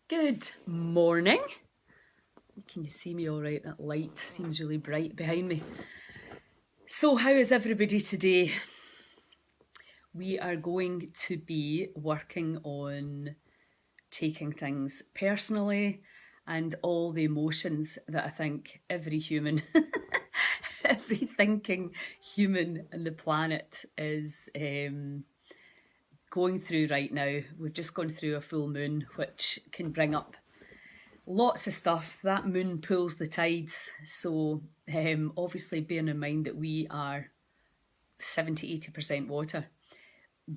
Good morning. Can you see me all right? That light seems really bright behind me. So how is everybody today? We are going to be working on taking things personally and all the emotions that I think every human, every thinking human on the planet is going through right now. We've just gone through a full moon, which can bring up lots of stuff. That moon pulls the tides. So obviously bearing in mind that we are 70–80% water,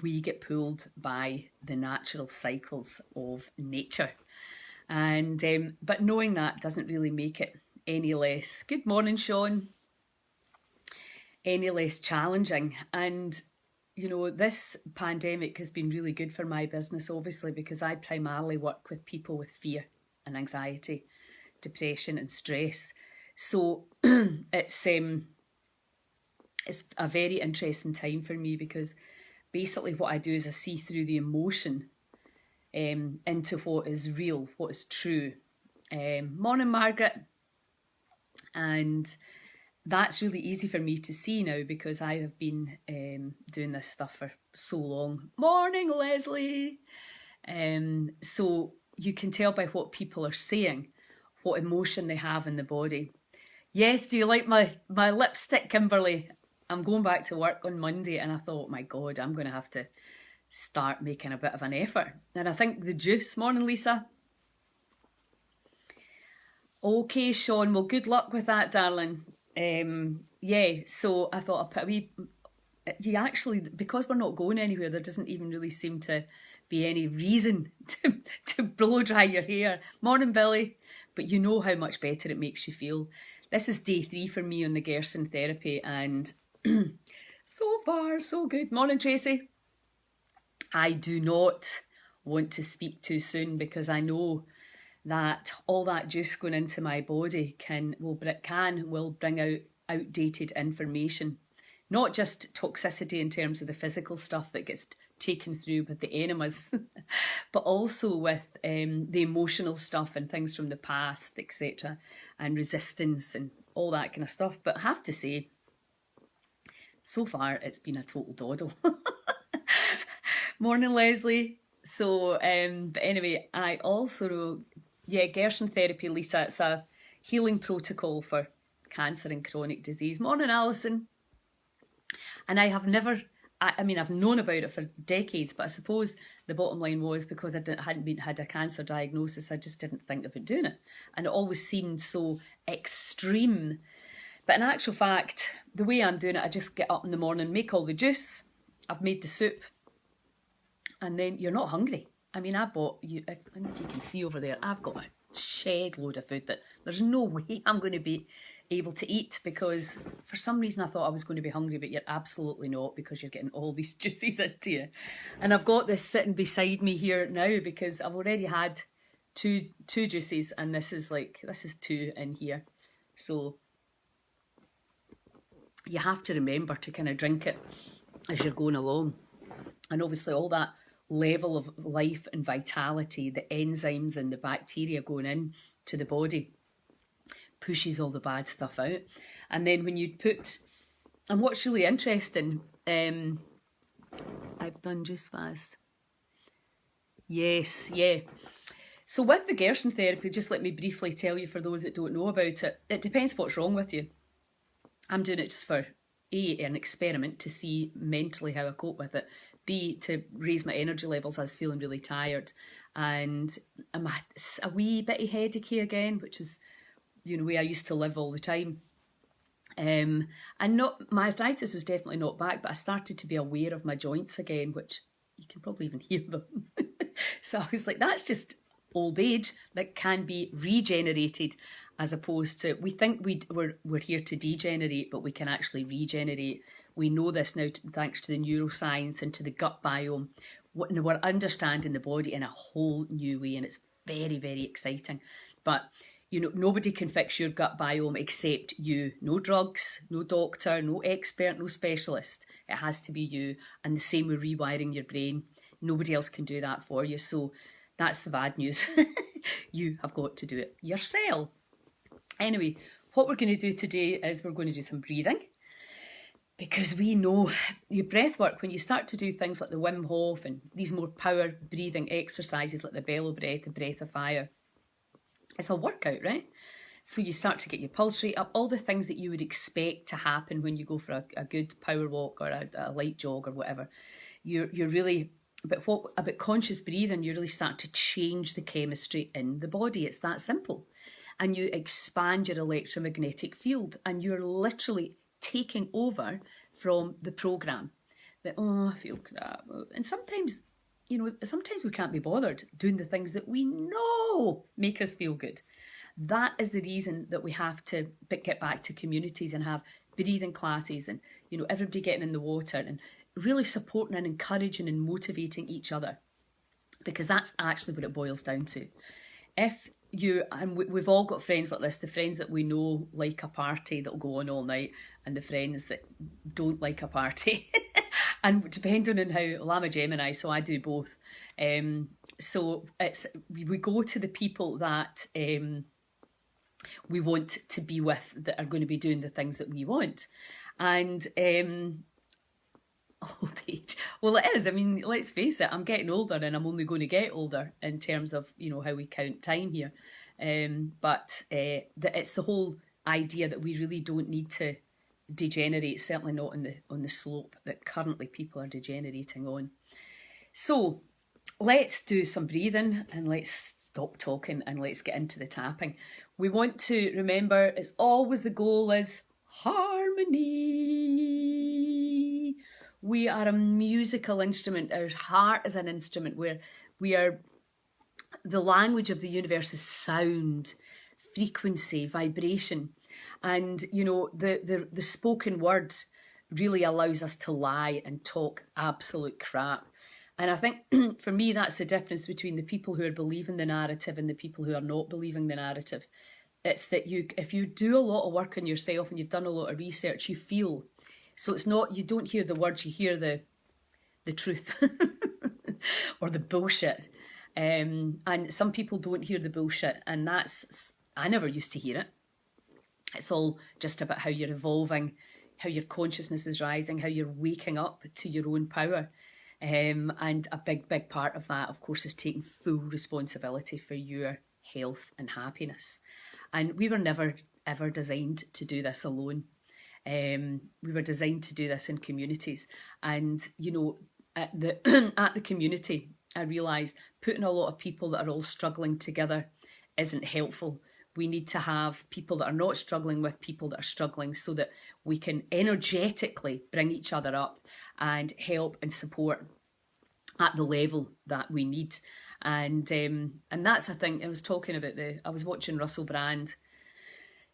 we get pulled by the natural cycles of nature. And but knowing that doesn't really make it any less, good morning Sean, any less challenging. And you know, this pandemic has been really good for my business, obviously, because I primarily work with people with fear and anxiety, depression and stress. So it's a very interesting time for me, because basically what I do is I see through the emotion into what is real, what is true. Morning, Margaret. And that's really easy for me to see now, because I have been doing this stuff for so long. Morning, Leslie. So you can tell by what people are saying what emotion they have in the body. Yes, do you like my lipstick, Kimberly? I'm going back to work on Monday and I thought, my God, I'm going to have to start making a bit of an effort. And I think the juice. Morning, Lisa. Okay, Sean, well, good luck with that, darling. Yeah, so I thought I'll put a wee... You actually, because we're not going anywhere, there doesn't even really seem to be any reason to blow dry your hair. Morning, Billy. But you know how much better it makes you feel. This is day 3 for me on the Gerson therapy, and so far, so good. Morning, Tracy. I do not want to speak too soon, because I know that all that juice going into my body will bring out outdated information. Not just toxicity in terms of the physical stuff that gets taken through with the enemas, but also with the emotional stuff and things from the past, etc., and resistance and all that kind of stuff. But I have to say, so far it's been a total doddle. Morning, Leslie. So, but anyway, I also... Yeah, Gerson therapy, Lisa, it's a healing protocol for cancer and chronic disease. Morning, Alison. And I have never, I mean, I've known about it for decades, but I suppose the bottom line was, because I hadn't had a cancer diagnosis, I just didn't think about doing it. And it always seemed so extreme. But in actual fact, the way I'm doing it, I just get up in the morning, make all the juice, I've made the soup, and then you're not hungry. I mean, I don't know if you can see over there, I've got a shed load of food that there's no way I'm going to be able to eat, because for some reason I thought I was going to be hungry, but you're absolutely not, because you're getting all these juices into you. And I've got this sitting beside me here now, because I've already had two juices, and this is 2 in here. So you have to remember to kind of drink it as you're going along. And obviously all that level of life and vitality, the enzymes and the bacteria going in to the body, pushes all the bad stuff out. And then when you put, and what's really interesting, I've done just fast. Yes, yeah. So with the Gerson therapy, just let me briefly tell you, for those that don't know about it, it depends what's wrong with you. I'm doing it just for an experiment to see mentally how I cope with it. B, to raise my energy levels. I was feeling really tired, and I'm a wee bit headachy again, which is, you know, the way I used to live all the time. And not, my arthritis is definitely not back, but I started to be aware of my joints again, which you can probably even hear them. So I was like, that's just old age that can be regenerated, as opposed to, we think we're here to degenerate, but we can actually regenerate. We know this now thanks to the neuroscience and to the gut biome. We're understanding the body in a whole new way, and it's very, very exciting. But you know, nobody can fix your gut biome except you. No drugs, no doctor, no expert, no specialist. It has to be you. And the same with rewiring your brain. Nobody else can do that for you. So that's the bad news. You have got to do it yourself. Anyway, what we're going to do today is we're going to do some breathing. Because we know your breath work, when you start to do things like the Wim Hof and these more power breathing exercises like the bellow breath, the breath of fire, it's a workout, right? So you start to get your pulse rate up, all the things that you would expect to happen when you go for a good power walk or a light jog or whatever. You're really, about conscious breathing, you really start to change the chemistry in the body. It's that simple. And you expand your electromagnetic field, and you're literally taking over from the program. That, oh, I feel crap. And sometimes, sometimes we can't be bothered doing the things that we know make us feel good. That is the reason that we have to get back to communities and have breathing classes and, everybody getting in the water and really supporting and encouraging and motivating each other. Because that's actually what it boils down to. We've all got friends like this, the friends that we know like a party that'll go on all night, and the friends that don't like a party. And depending on how, I'm a Gemini, so I do both. So we go to the people that we want to be with, that are going to be doing the things that we want. And old age, well, it is. I mean, let's face it, I'm getting older, and I'm only going to get older in terms of how we count time here. But it's the whole idea that we really don't need to degenerate, certainly not on the slope that currently people are degenerating on. So let's do some breathing, and let's stop talking, and let's get into the tapping. We want to remember, it's always the goal is harmony. We are a musical instrument. Our heart is an instrument where the language of the universe is sound, frequency, vibration. And, the spoken word really allows us to lie and talk absolute crap. And I think for me, that's the difference between the people who are believing the narrative and the people who are not believing the narrative. It's that if you do a lot of work on yourself and you've done a lot of research, you feel. So it's not, you don't hear the words, you hear the truth or the bullshit. And some people don't hear the bullshit, and I never used to hear it. It's all just about how you're evolving, how your consciousness is rising, how you're waking up to your own power. And a big, big part of that, of course, is taking full responsibility for your health and happiness. And we were never, ever designed to do this alone. We were designed to do this in communities. And, at the community, I realised putting a lot of people that are all struggling together isn't helpful. We need to have people that are not struggling with people that are struggling, so that we can energetically bring each other up and help and support at the level that we need. And that's a thing. I was watching Russell Brand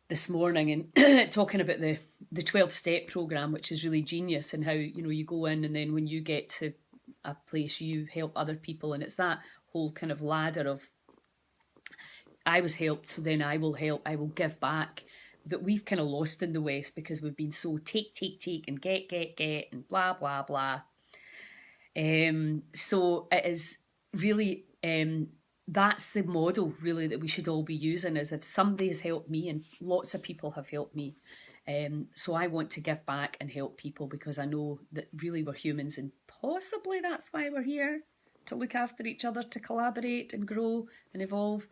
this morning and talking about the 12-step program, which is really genius, and how you go in, and then when you get to a place, you help other people, and it's that whole kind of ladder of I was helped, so then I will help, I will give back, that we've kind of lost in the West because we've been so take and get and blah blah blah. So it is really that's the model really that we should all be using, is if somebody has helped me, and lots of people have helped me. So I want to give back and help people, because I know that really we're humans, and possibly that's why we're here, to look after each other, to collaborate and grow and evolve.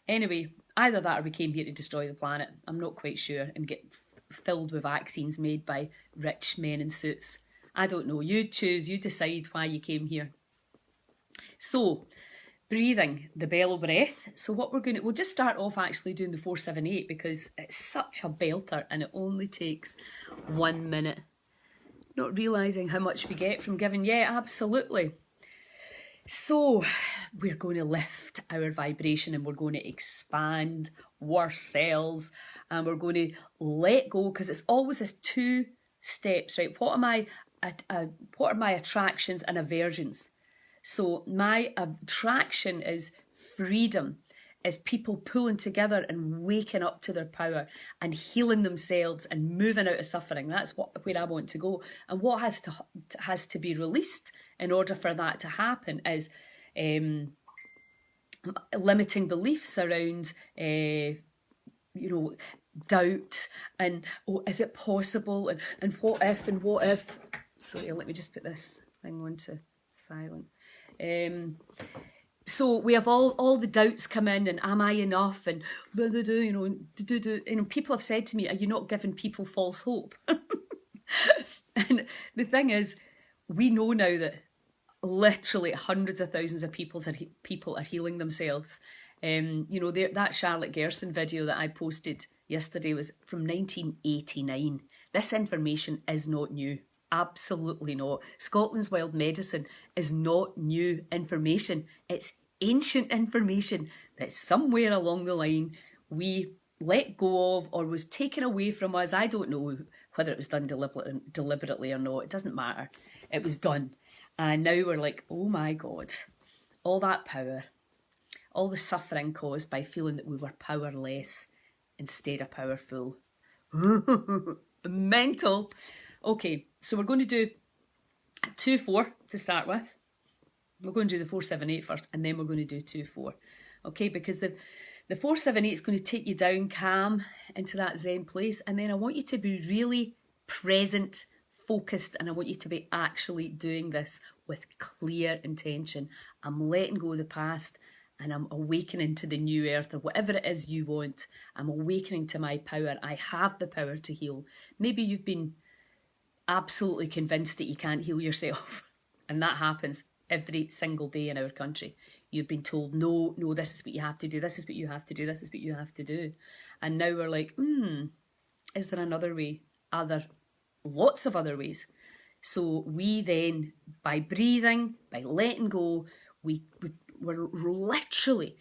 Anyway, either that or we came here to destroy the planet. I'm not quite sure, and get filled with vaccines made by rich men in suits. I don't know. You choose, you decide why you came here. So, breathing, the bellow breath. So what we'll just start off actually doing the 4-7-8, because it's such a belter and it only takes 1 minute. Not realising how much we get from giving. Yeah, absolutely. So we're going to lift our vibration, and we're going to expand ourselves, and we're going to let go, because it's always this 2 steps, right? What are my attractions and aversions? So my attraction is freedom, is people pulling together and waking up to their power and healing themselves and moving out of suffering. That's where I want to go. And what has to be released in order for that to happen is limiting beliefs around, doubt and, oh, is it possible, and what if, and what if. Sorry, let me just put this thing on to silent. So we have all the doubts come in, and am I enough, and blah, blah, blah, people have said to me, are you not giving people false hope? And the thing is, we know now that literally hundreds of thousands of people are healing themselves. That Charlotte Gerson video that I posted yesterday was from 1989. This information is not new. Absolutely not. Scotland's Wild Medicine is not new information. It's ancient information that somewhere along the line we let go of or was taken away from us. I don't know whether it was done deliberately or not. It doesn't matter. It was done. And now we're like, oh my God, all that power, all the suffering caused by feeling that we were powerless instead of powerful. Mental. Okay, so we're going to do 2-4 to start with. We're going to do the 4-7-8 first, and then we're going to do 2-4. Okay, because the 4-7-8 is going to take you down calm into that Zen place, and then I want you to be really present, focused, and I want you to be actually doing this with clear intention. I'm letting go of the past, and I'm awakening to the new earth, or whatever it is you want. I'm awakening to my power. I have the power to heal. Maybe you've been absolutely convinced that you can't heal yourself, and that happens every single day in our country. You've been told, no, this is what you have to do, this is what you have to do, this is what you have to do. And now we're like, is there another way? Lots of other ways. So we then, by breathing, by letting go, we're literally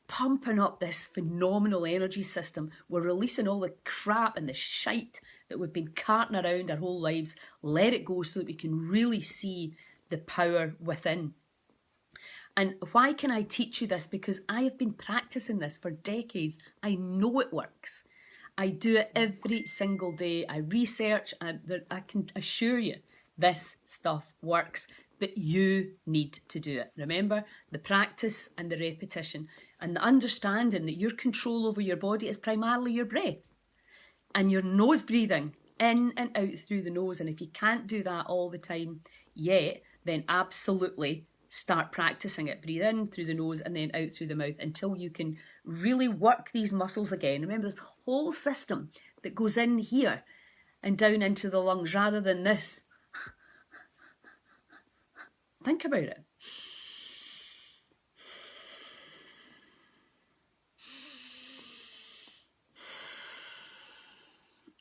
pumping up this phenomenal energy system. We're releasing all the crap and the shite that we've been carting around our whole lives. Let it go so that we can really see the power within. And why can I teach you this? Because I have been practicing this for decades. I know it works. I do it every single day. I research, and I can assure you this stuff works. But you need to do it. Remember, the practice and the repetition and the understanding that your control over your body is primarily your breath and your nose breathing in and out through the nose. And if you can't do that all the time yet, then absolutely start practicing it. Breathe in through the nose and then out through the mouth until you can really work these muscles again. Remember, this whole system that goes in here and down into the lungs rather than this. Think about it.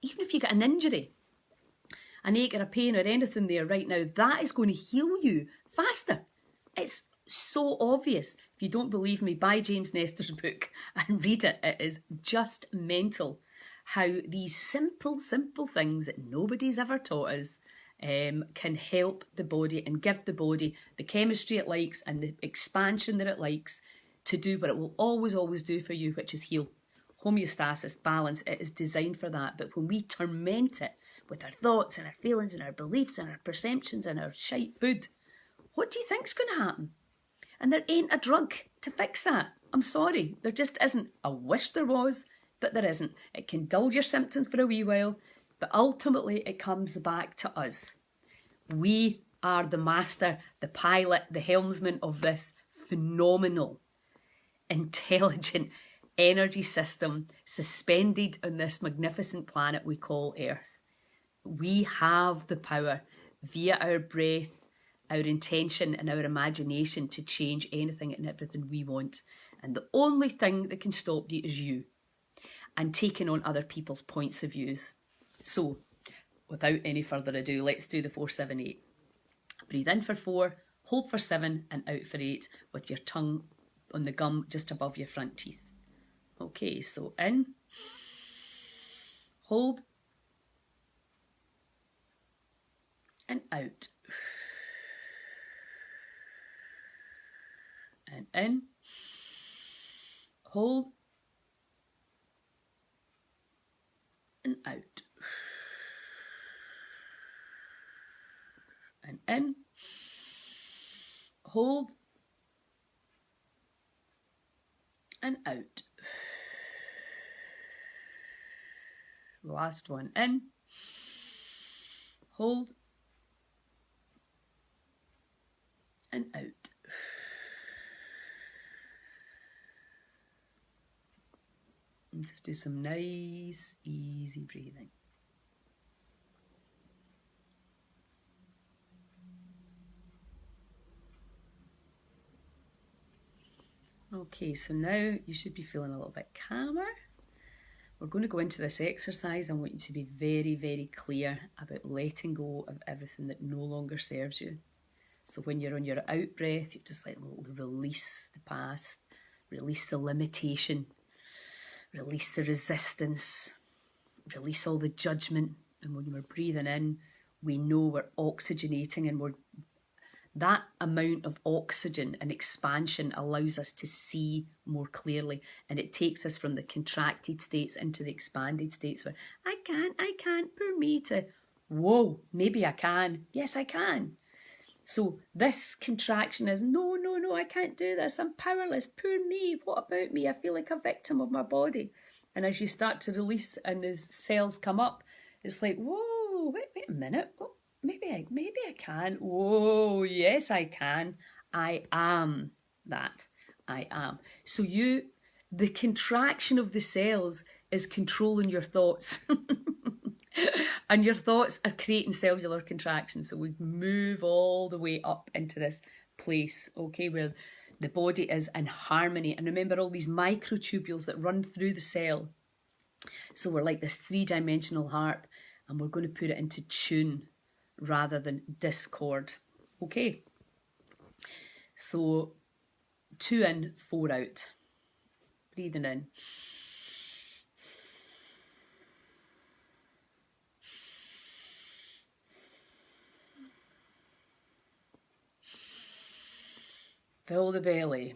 Even if you get an injury, an ache or a pain or anything there right now, that is going to heal you faster. It's so obvious. If you don't believe me, buy James Nestor's book and read it. It is just mental how these simple things that nobody's ever taught us can help the body and give the body the chemistry it likes and the expansion that it likes to do what it will always do for you, which is heal. Homeostasis, balance, it is designed for that. But when we torment it with our thoughts and our feelings and our beliefs and our perceptions and our shite food, what do you think's going to happen? And there ain't a drug to fix that. I'm sorry, there just isn't. I wish there was, but there isn't. It can dull your symptoms for a wee while, but ultimately it comes back to us. We are the master, the pilot, the helmsman of this phenomenal, intelligent energy system suspended on this magnificent planet we call Earth. We have the power via our breath, our intention and our imagination to change anything and everything we want. And the only thing that can stop you is you and taking on other people's points of views. So, without any further ado, let's do the 4-7-8. Breathe in for 4, hold for 7 and out for 8 with your tongue on the gum just above your front teeth. Okay, so in, hold, and out. And in, hold, and out. And in, hold, and out. Last one, in, hold, and out. And just do some nice, easy breathing. Okay, so now you should be feeling a little bit calmer. We're going to go into this exercise. I want you to be very, very clear about letting go of everything that no longer serves you. So when you're on your out breath, you're just like, release the past, release the limitation, release the resistance, release all the judgment. And when we're breathing in, we know we're oxygenating, and that amount of oxygen and expansion allows us to see more clearly, and it takes us from the contracted states into the expanded states where I can't, poor me, to whoa, maybe I can, yes I can. So this contraction is no, I can't do this, I'm powerless, poor me, what about me, I feel like a victim of my body. And as you start to release and the cells come up, it's like, whoa, wait a minute, maybe I can. Whoa, yes, I can. I am that. I am. So the contraction of the cells is controlling your thoughts. And your thoughts are creating cellular contraction. So we move all the way up into this place, okay, where the body is in harmony. And remember all these microtubules that run through the cell. So we're like this 3-dimensional harp, and we're going to put it into tune rather than discord. Okay, so 2 in, 4 out. Breathing in. Fill the belly.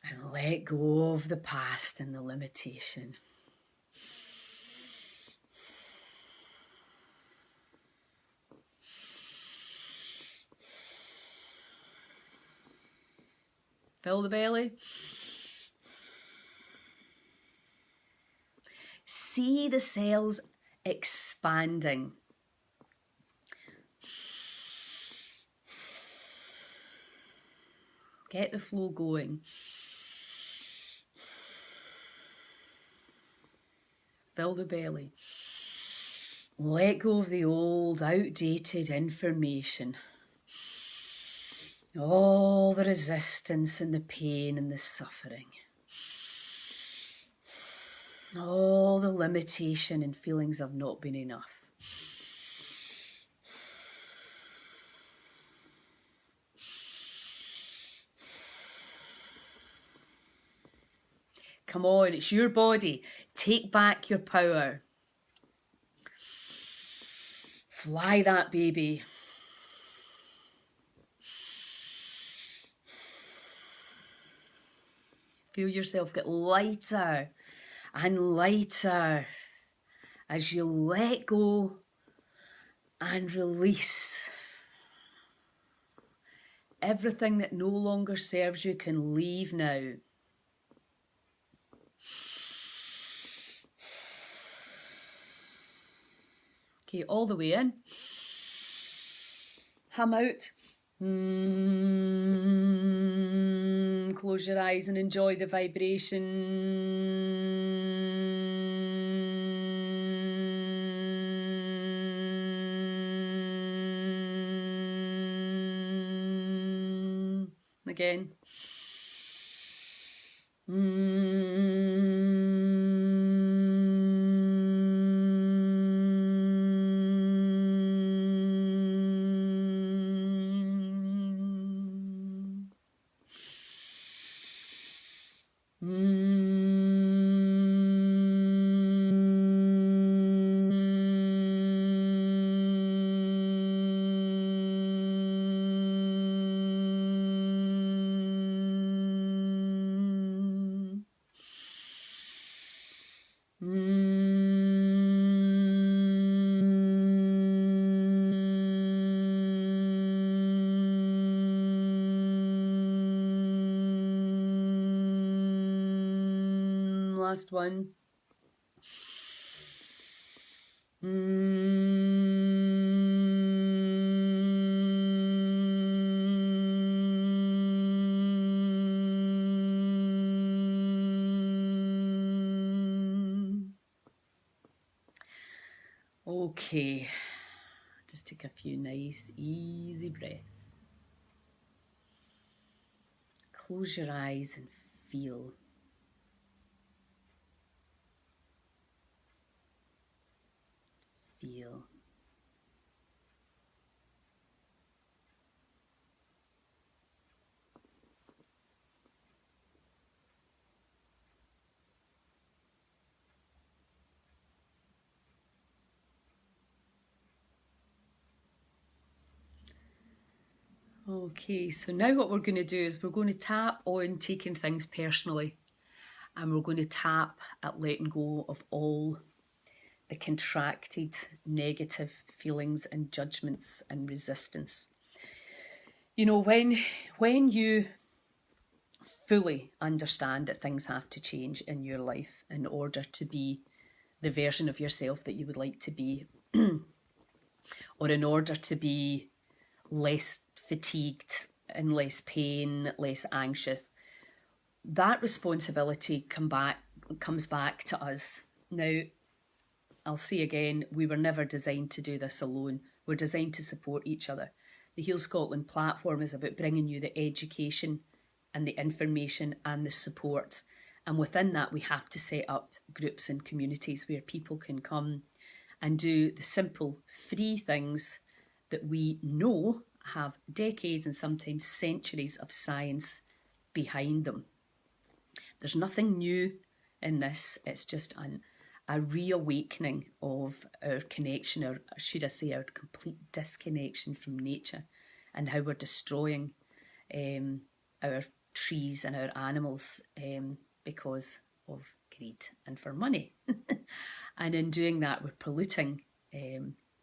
And let go of the past and the limitation. Fill the belly. See the cells expanding. Get the flow going. Fill the belly. Let go of the old, outdated information. All the resistance and the pain and the suffering. All the limitation and feelings of not being enough. Come on, it's your body. Take back your power. Fly that baby. Feel yourself get lighter and lighter as you let go and release. Everything that no longer serves you can leave now. Okay, all the way in. Hum out. Close your eyes and enjoy the vibration. Again. last one. Okay, just take a few nice, easy breaths. Close your eyes and feel. Feel. Okay, so now what we're going to do is we're going to tap on taking things personally, and we're going to tap at letting go of all the contracted negative feelings and judgments and resistance. You know, when you fully understand that things have to change in your life in order to be the version of yourself that you would like to be, or in order to be less fatigued and less pain, less anxious, that responsibility comes back to us. Now, I'll say again, we were never designed to do this alone. We're designed to support each other. The Heal Scotland platform is about bringing you the education and the information and the support. And within that, we have to set up groups and communities where people can come and do the simple, free things that we know have decades and sometimes centuries of science behind them. There's nothing new in this. It's just a reawakening of our connection, or should I say our complete disconnection from nature, and how we're destroying our trees and our animals because of greed and for money. And in doing that, we're polluting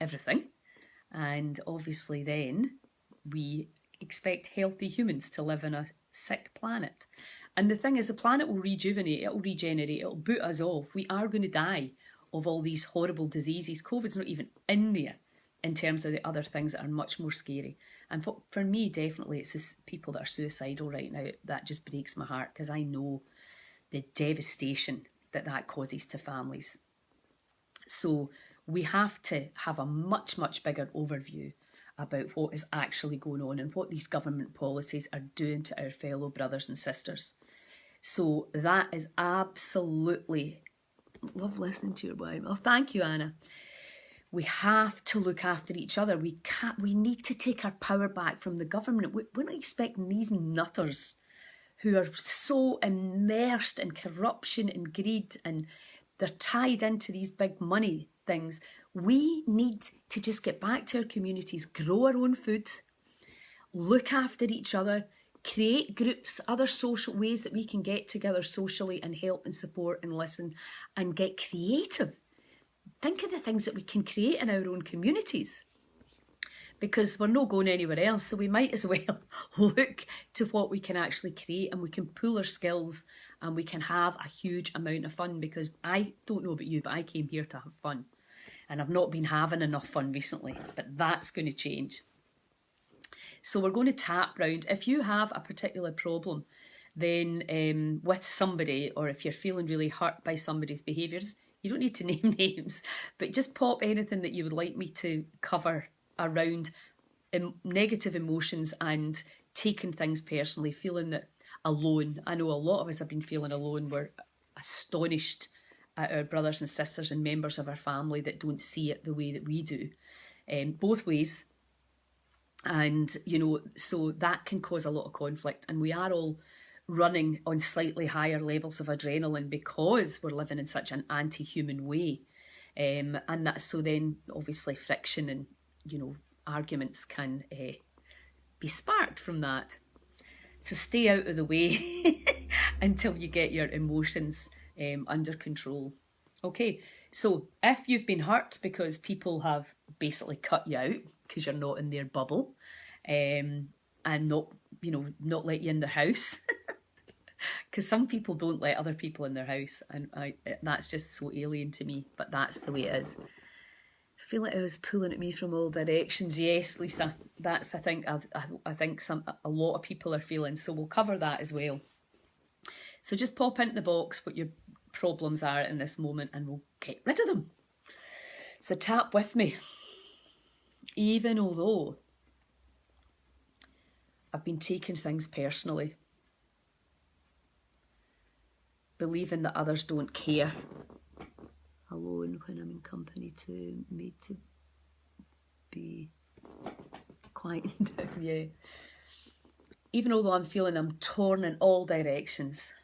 everything. And obviously then we expect healthy humans to live on a sick planet. And the thing is, the planet will rejuvenate, it'll regenerate, it'll boot us off. We are going to die of all these horrible diseases. COVID's not even in there in terms of the other things that are much more scary. And for me, definitely, it's just people that are suicidal right now. That just breaks my heart, because I know the devastation that causes to families. So we have to have a much, much bigger overview about what is actually going on and what these government policies are doing to our fellow brothers and sisters. So that is absolutely, love listening to your wine. Oh, thank you, Anna. We have to look after each other. We need to take our power back from the government. We're not expecting these nutters who are so immersed in corruption and greed, and they're tied into these big money things. We need to just get back to our communities, grow our own food, look after each other, create groups, other social ways that we can get together socially and help and support and listen and get creative. Think of the things that we can create in our own communities, because we're not going anywhere else. So we might as well look to what we can actually create, and we can pool our skills and we can have a huge amount of fun, because I don't know about you, but I came here to have fun. And I've not been having enough fun recently, but that's going to change. So we're going to tap round. If you have a particular problem, then with somebody, or if you're feeling really hurt by somebody's behaviours, you don't need to name names, but just pop anything that you would like me to cover around negative emotions and taking things personally, feeling that alone. I know a lot of us have been feeling alone. We're astonished at our brothers and sisters and members of our family that don't see it the way that we do, both ways. And, you know, so that can cause a lot of conflict. And we are all running on slightly higher levels of adrenaline because we're living in such an anti-human way. And that, so then obviously friction and, you know, arguments can be sparked from that. So stay out of the way until you get your emotions under control. Okay, so if you've been hurt because people have basically cut you out because you're not in their bubble, and not let you in their house, Because some people don't let other people in their house, and that's just so alien to me, but that's the way it is. I feel like it was pulling at me from all directions. Yes, Lisa, that's I think a lot of people are feeling, so we'll cover that as well. So just pop into the box what your problems are in this moment and we'll get rid of them. So tap with me. Even although I've been taking things personally, believing that others don't care, alone when I'm in company too, made to be quieting down, yeah. Even although I'm feeling I'm torn in all directions,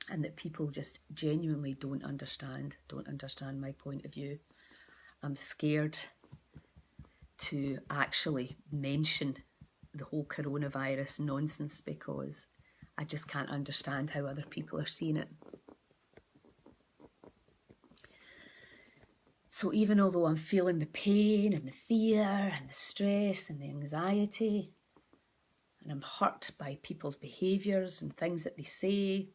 and that people just genuinely don't understand my point of view, I'm scared to actually mention the whole coronavirus nonsense because I just can't understand how other people are seeing it. So even although I'm feeling the pain and the fear and the stress and the anxiety, and I'm hurt by people's behaviours and things that they say,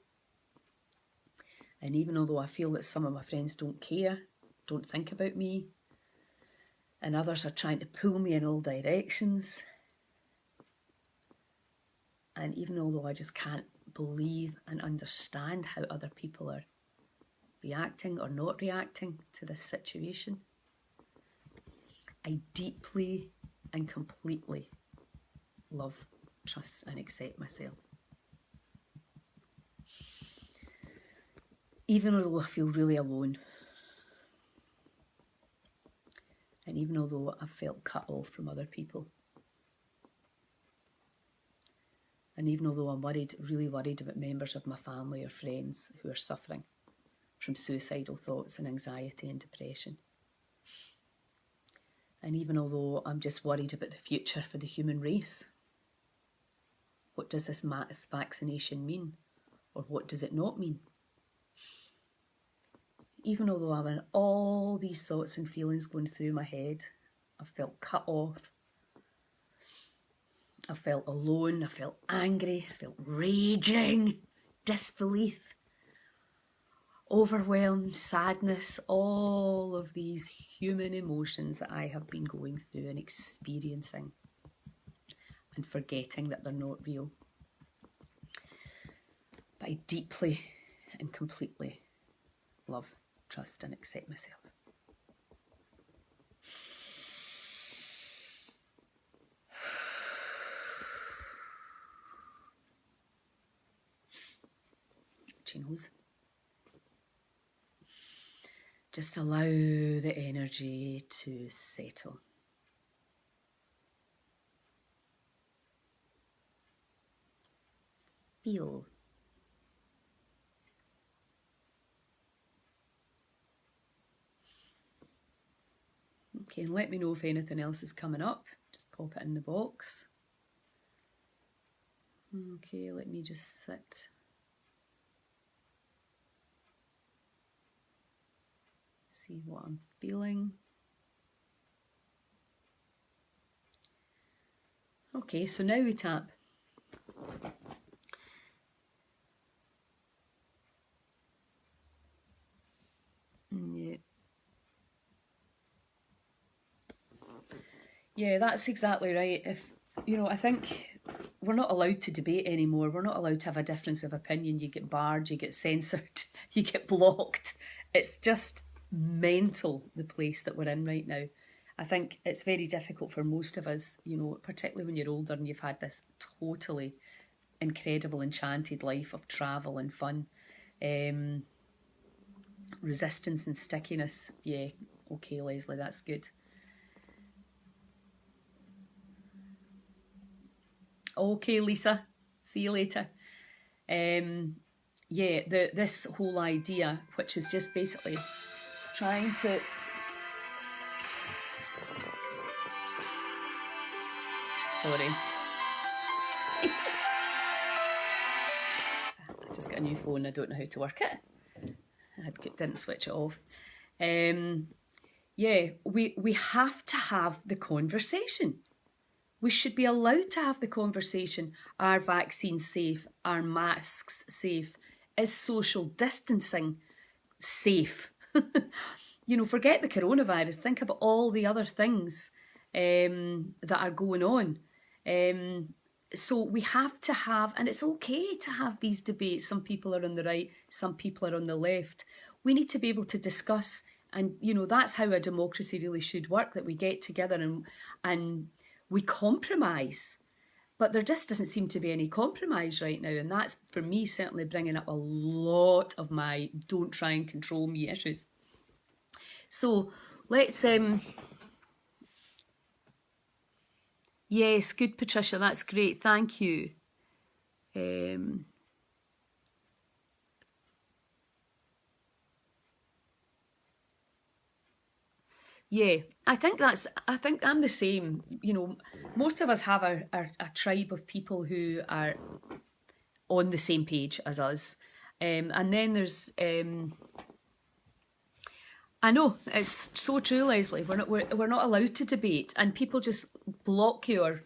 and even although I feel that some of my friends don't care, don't think about me, and others are trying to pull me in all directions, and even although I just can't believe and understand how other people are reacting or not reacting to this situation, I deeply and completely love, trust and accept myself. Even although I feel really alone, and even although I felt cut off from other people, and even although I'm really worried about members of my family or friends who are suffering from suicidal thoughts and anxiety and depression, and even although I'm just worried about the future for the human race, what does this mass vaccination mean, or what does it not mean? Even although I'm in all these thoughts and feelings going through my head, I felt cut off, I felt alone, I felt angry, I felt raging, disbelief, overwhelmed, sadness, all of these human emotions that I have been going through and experiencing and forgetting that they're not real. But I deeply and completely love, trust and accept myself. Chinos. Just allow the energy to settle. Feel. Okay, and let me know if anything else is coming up. Just pop it in the box. Okay, let me just sit. See what I'm feeling. Okay, so now we tap. Yeah, that's exactly right. If I think we're not allowed to debate anymore. We're not allowed to have a difference of opinion. You get barred, you get censored, you get blocked. It's just mental, the place that we're in right now. I think it's very difficult for most of us, particularly when you're older and you've had this totally incredible, enchanted life of travel and fun. Resistance and stickiness. Yeah, okay, Leslie, that's good. Okay, Lisa, see you later. Yeah, this whole idea, which is just basically trying to sorry. I just got a new phone, I don't know how to work it. I didn't switch it off. Yeah, we have to have the conversation. We should be allowed to have the conversation. Are vaccines safe? Are masks safe? Is social distancing safe? You know, forget the coronavirus. Think about all the other things that are going on. So we have to have, and it's okay to have these debates. Some people are on the right, some people are on the left. We need to be able to discuss, and you know, that's how a democracy really should work, that we get together and we compromise. But there just doesn't seem to be any compromise right now, and that's, for me, certainly bringing up a lot of my don't try and control me issues. So let's yes, good, Patricia, that's great, thank you. Yeah, I think I'm the same. You know, most of us have a tribe of people who are on the same page as us. And then there's, I know, it's so true, Leslie. We're not allowed to debate, and people just block you or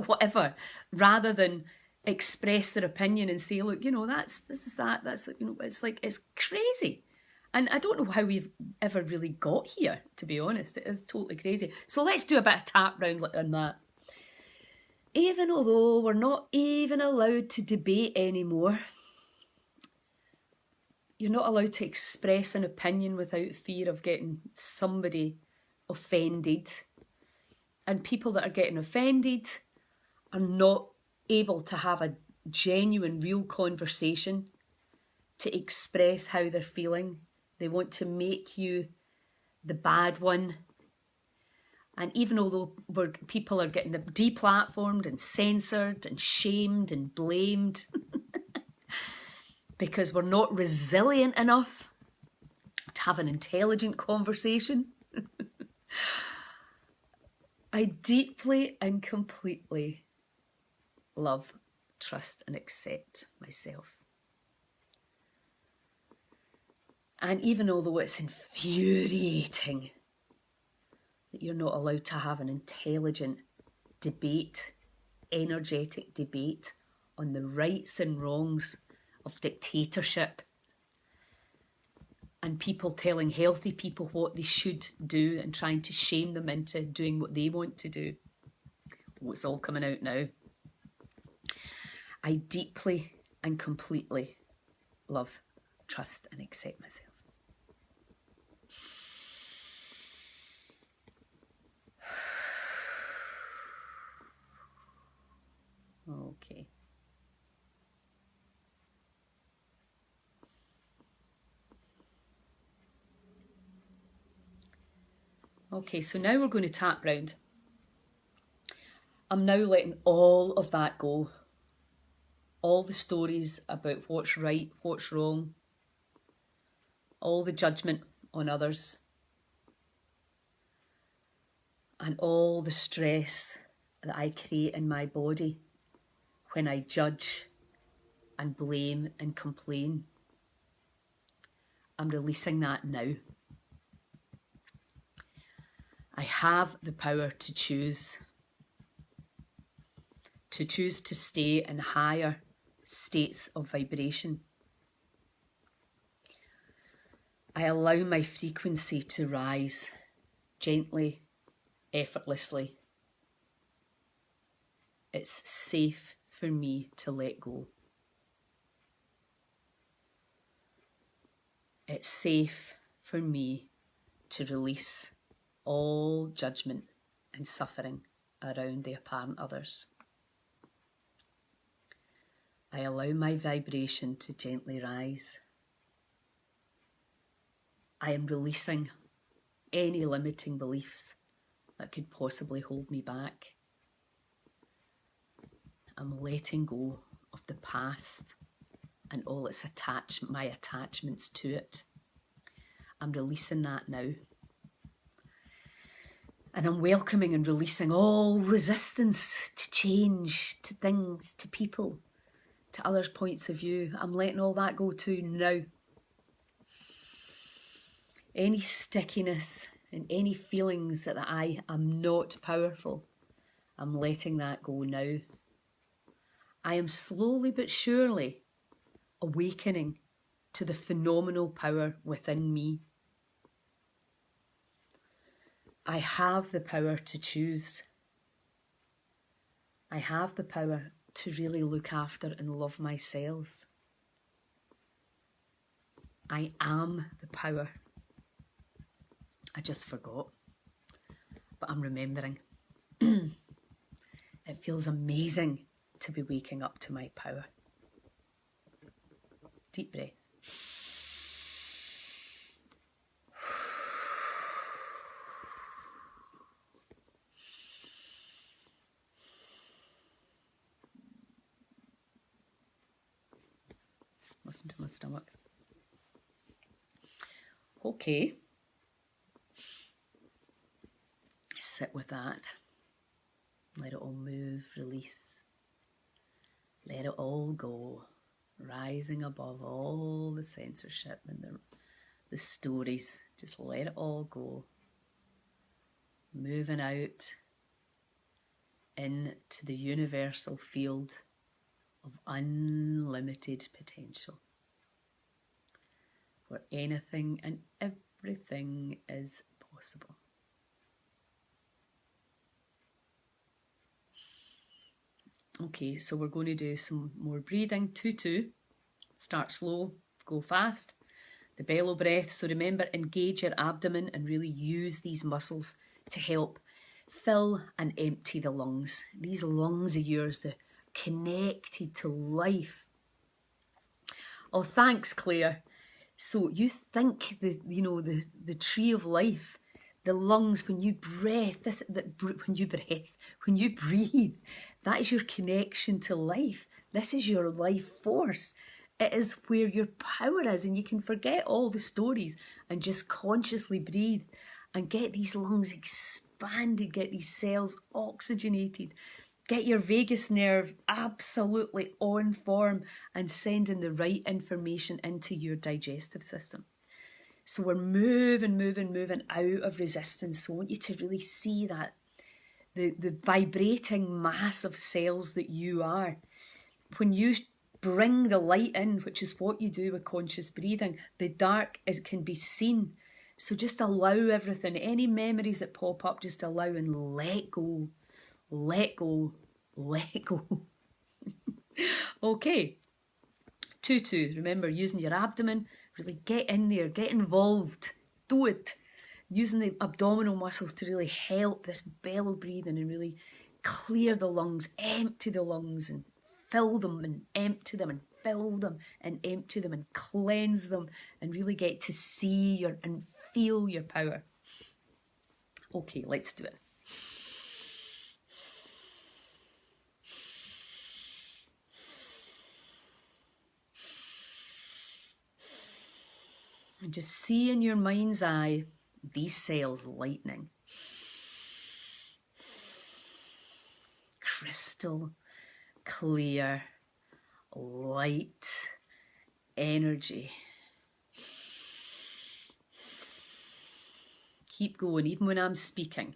whatever, rather than express their opinion and say, look, you know, that's, you know, it's like, it's crazy. And I don't know how we've ever really got here, to be honest. It is totally crazy. So let's do a bit of tap round on that. Even although we're not even allowed to debate anymore, you're not allowed to express an opinion without fear of getting somebody offended. And people that are getting offended are not able to have a genuine, real conversation to express how they're feeling. They want to make you the bad one. And even although people are getting deplatformed and censored and shamed and blamed because we're not resilient enough to have an intelligent conversation, I deeply and completely love, trust and accept myself. And even although it's infuriating that you're not allowed to have an intelligent debate, energetic debate on the rights and wrongs of dictatorship and people telling healthy people what they should do and trying to shame them into doing what they want to do. Oh, it's all coming out now. I deeply and completely love, trust and accept myself. Okay. Okay, so now we're going to tap round. I'm now letting all of that go. All the stories about what's right, what's wrong, all the judgment on others, and all the stress that I create in my body when I judge and blame and complain. I'm releasing that now. I have the power to choose to stay in higher states of vibration. I allow my frequency to rise gently, effortlessly. It's safe for me to let go. It's safe for me to release all judgment and suffering around the apparent others. I allow my vibration to gently rise. I am releasing any limiting beliefs that could possibly hold me back. I'm letting go of the past and all its my attachments to it. I'm releasing that now. And I'm welcoming and releasing all resistance to change, to things, to people, to others' points of view. I'm letting all that go too now. Any stickiness and any feelings that I am not powerful, I'm letting that go now. I am slowly but surely awakening to the phenomenal power within me. I have the power to choose. I have the power to really look after and love my cells. I am the power. I just forgot, but I'm remembering. It feels amazing to be waking up to my power. Deep breath. Listen to my stomach. Okay. Sit with that. Let it all move, release. Let it all go. Rising above all the censorship and the stories. Just let it all go. Moving out into the universal field of unlimited potential, where anything and everything is possible. Okay, so we're going to do some more breathing. 2-2. Start slow, go fast. The bellow breath. So remember, engage your abdomen and really use these muscles to help fill and empty the lungs. These lungs of yours, they're connected to life. Oh, thanks, Claire. So you think the tree of life, the lungs, when you breathe, when you breathe, that is your connection to life. This is your life force. It is where your power is, and you can forget all the stories and just consciously breathe and get these lungs expanded, get these cells oxygenated, get your vagus nerve absolutely on form and sending the right information into your digestive system. So we're moving out of resistance. So I want you to really see that, the vibrating mass of cells that you are. When you bring the light in, which is what you do with conscious breathing, the dark can be seen. So just allow everything, any memories that pop up, just allow and let go. Let go. Let go. Okay. 2-2. Remember, using your abdomen, really get in there, get involved. Do it. Using the abdominal muscles to really help this bellow breathing and really clear the lungs, empty the lungs and fill them and empty them and fill them and empty them and cleanse them and really get to see and feel your power. Okay, let's do it. And just see in your mind's eye these cells lightening. Crystal clear, light energy. Keep going, even when I'm speaking.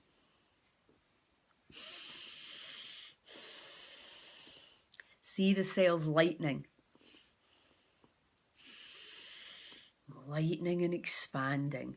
See the cells lightening. Lightening and expanding.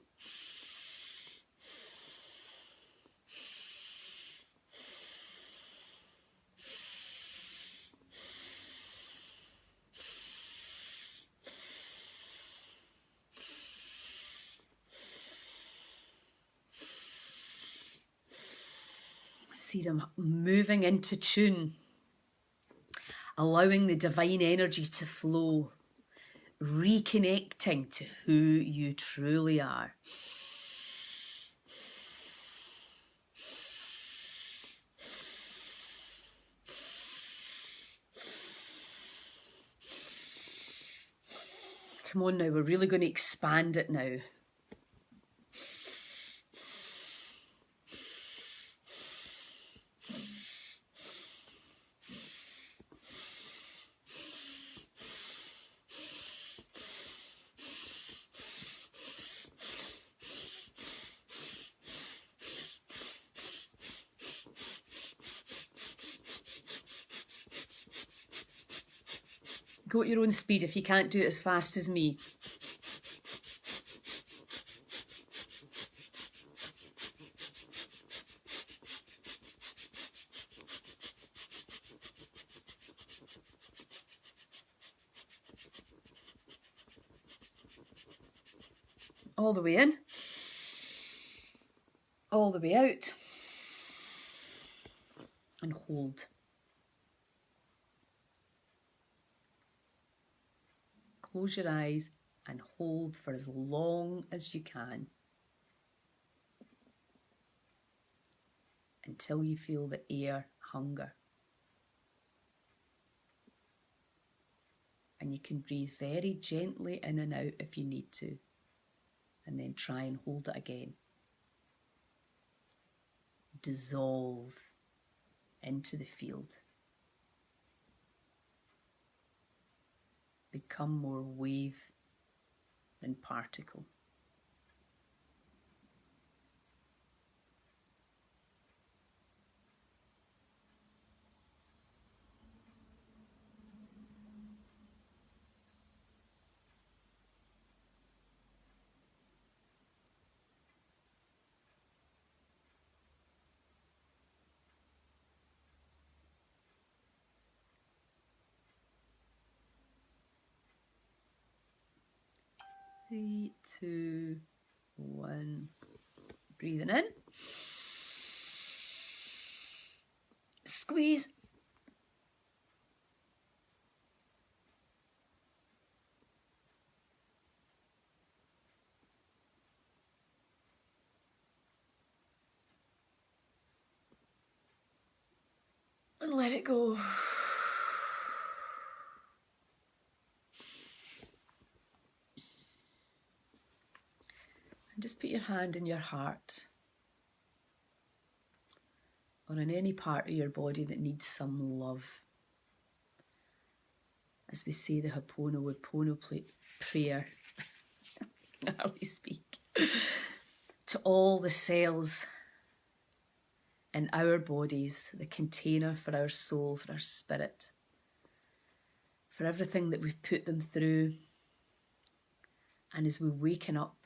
See them moving into tune, allowing the divine energy to flow, reconnecting to who you truly are. Come on now, we're really going to expand it now. Go at your own speed if you can't do it as fast as me. All the way in, all the way out, and hold. Close your eyes and hold for as long as you can until you feel the air hunger. And you can breathe very gently in and out if you need to, and then try and hold it again. Dissolve into the field. Become more wave than particle. Three, two, one. Breathing in. Squeeze. And let it go. And just put your hand in your heart, or in any part of your body that needs some love. As we say the Ho'oponopono prayer, how we speak, to all the cells in our bodies, the container for our soul, for our spirit, for everything that we've put them through. And as we waken up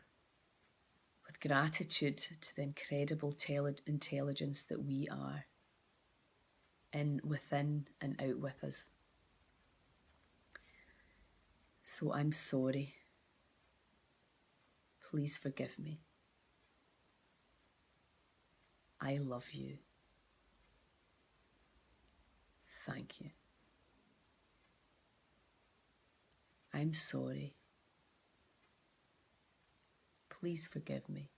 with gratitude to the incredible intelligence that we are, within and out with us. So I'm sorry. Please forgive me. I love you. Thank you. I'm sorry. Please forgive me.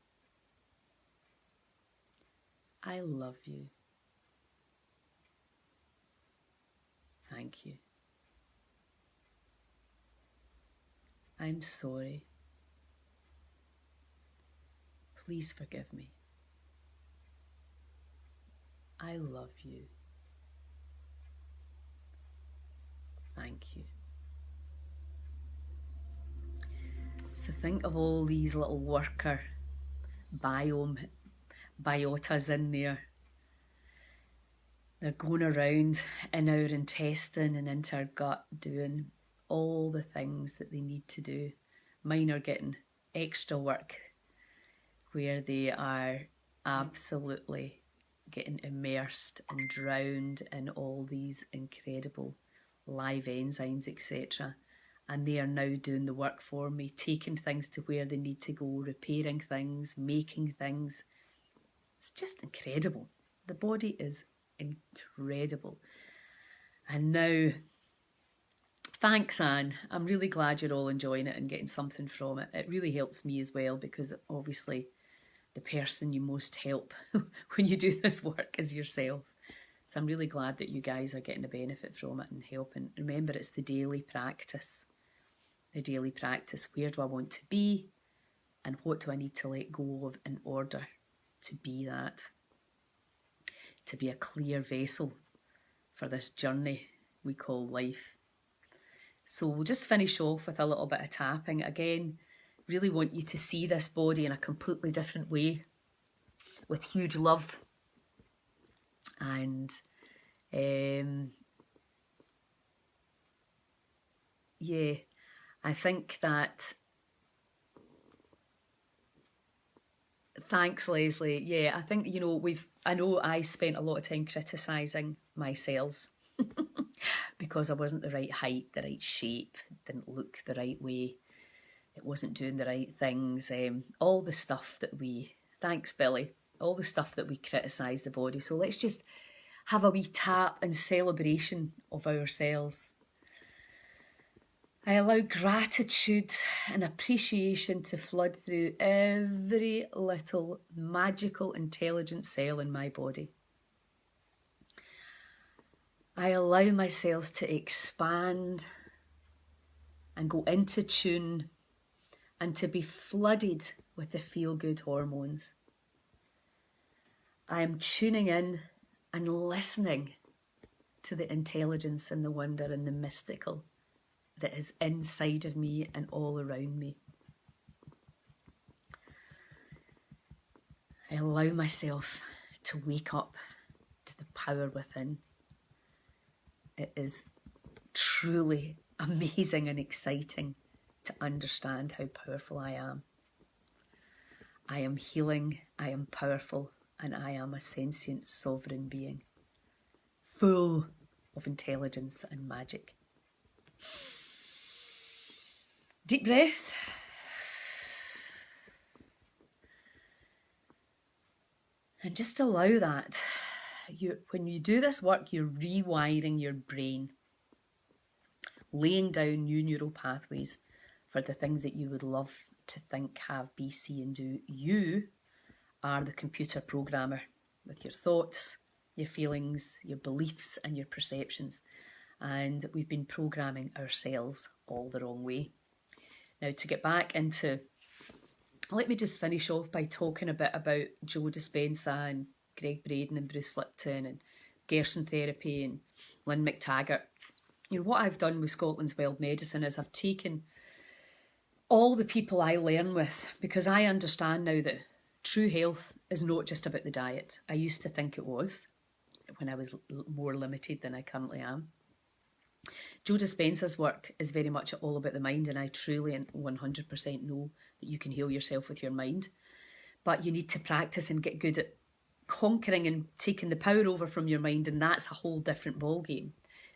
I love you. Thank you. I'm sorry. Please forgive me. I love you. Thank you. So think of all these little worker biotas in there. They're going around in our intestine and into our gut doing all the things that they need to do. Mine are getting extra work where they are absolutely getting immersed and drowned in all these incredible live enzymes, etc. And they are now doing the work for me, taking things to where they need to go, repairing things, making things. It's just incredible. The body is incredible. And now, thanks, Anne. I'm really glad you're all enjoying it and getting something from it. It really helps me as well, because obviously the person you most help when you do this work is yourself. So I'm really glad that you guys are getting a benefit from it and helping. Remember, it's the daily practice. The daily practice. Where do I want to be? And what do I need to let go of in order to be that? To be a clear vessel for this journey we call life. So we'll just finish off with a little bit of tapping. Again, really want you to see this body in a completely different way, with huge love. And yeah, I think that, thanks Leslie, yeah, I think, you know, I know I spent a lot of time criticising my sales because I wasn't the right height, the right shape, didn't look the right way, it wasn't doing the right things, all the stuff that we, thanks Billy, all the stuff that we criticise the body. So let's just have a wee tap and celebration of ourselves. I allow gratitude and appreciation to flood through every little magical intelligent cell in my body. I allow my cells to expand and go into tune and to be flooded with the feel-good hormones. I am tuning in and listening to the intelligence and the wonder and the mystical that is inside of me and all around me. I allow myself to wake up to the power within. It is truly amazing and exciting to understand how powerful I am. I am healing, I am powerful, and I am a sentient sovereign being, full of intelligence and magic. Deep breath. And just allow that. When you do this work, you're rewiring your brain, laying down new neural pathways for the things that you would love to think, have, be, see and do. You are the computer programmer with your thoughts, your feelings, your beliefs and your perceptions. And we've been programming ourselves all the wrong way. Now, to get back into, let me just finish off by talking a bit about Joe Dispenza and Greg Braden and Bruce Lipton and Gerson Therapy and Lynn McTaggart. You know, what I've done with Scotland's Wild Medicine is I've taken all the people I learn with, because I understand now that true health is not just about the diet. I used to think it was when I was more limited than I currently am. Joe Dispenza's work is very much all about the mind, and I truly and 100% know that you can heal yourself with your mind. But you need to practice and get good at conquering and taking the power over from your mind, and that's a whole different ballgame.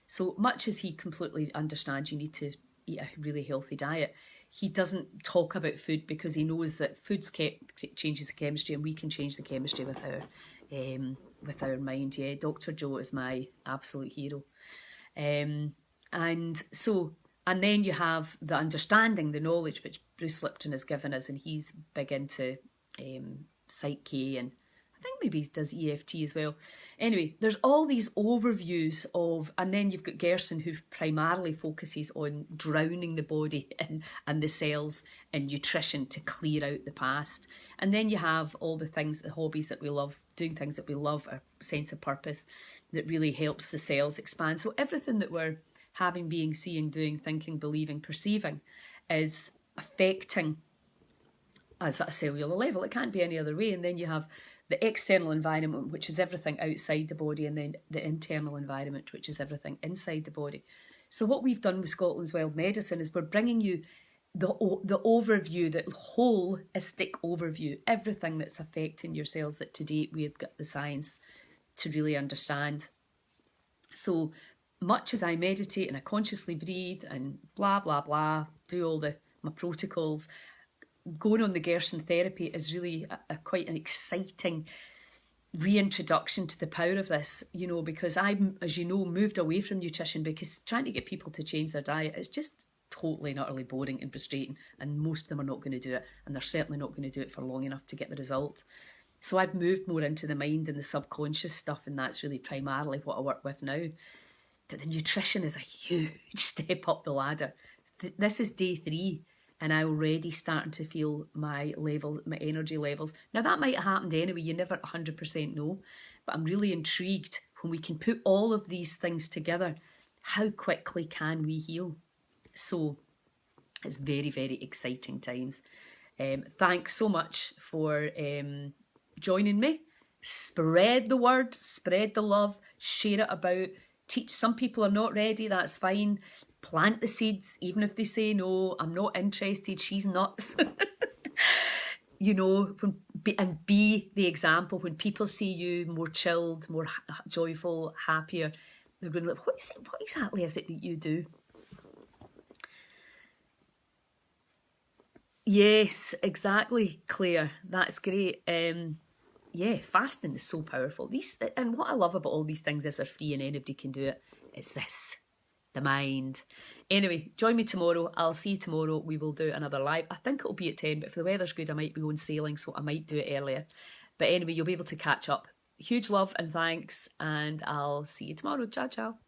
So much as he completely understands you need to eat a really healthy diet, he doesn't talk about food because he knows that food changes the chemistry, and we can change the chemistry with our mind. Yeah, Dr. Joe is my absolute hero. And then you have the understanding, the knowledge which Bruce Lipton has given us, and he's big into Psyche, and I think maybe he does EFT as well. Anyway, there's all these overviews of, and then you've got Gerson, who primarily focuses on drowning the body and the cells in nutrition to clear out the past. And then you have all the things, the hobbies that we love, doing things that we love, a sense of purpose that really helps the cells expand. So everything that we're having, being, seeing, doing, thinking, believing, perceiving is affecting us at a cellular level. It can't be any other way. And then you have the external environment, which is everything outside the body, and then the internal environment, which is everything inside the body. So what we've done with Scotland's Wild Medicine is we're bringing you the overview, the holistic overview, everything that's affecting your cells that to date we've got the science to really understand. So much as I meditate and I consciously breathe and blah, blah, blah, do all my protocols, going on the Gerson therapy is really quite an exciting reintroduction to the power of this, you know, because I, as you know, moved away from nutrition because trying to get people to change their diet is just totally and utterly boring and frustrating, and most of them are not going to do it, and they're certainly not going to do it for long enough to get the result. So I've moved more into the mind and the subconscious stuff, and that's really primarily what I work with now. But the nutrition is a huge step up the ladder. This is day 3. And I already starting to feel my energy levels. Now that might have happened anyway, you never 100% know, but I'm really intrigued when we can put all of these things together, how quickly can we heal? So it's very, very exciting times. Thanks so much for joining me. Spread the word, spread the love, share it about, teach. Some people are not ready, that's fine. Plant the seeds, even if they say no, I'm not interested, she's nuts. You know, and be the example. When people see you more chilled, more joyful, happier, they're going like, what exactly is it that you do? Yes, exactly, Claire. That's great. Yeah, fasting is so powerful. These and what I love about all these things is they're free and anybody can do it. It's this, the mind. Anyway, join me tomorrow. I'll see you tomorrow. We will do another live. I think it'll be at 10, but if the weather's good, I might be going sailing, so I might do it earlier. But anyway, you'll be able to catch up. Huge love and thanks, and I'll see you tomorrow. Ciao, ciao.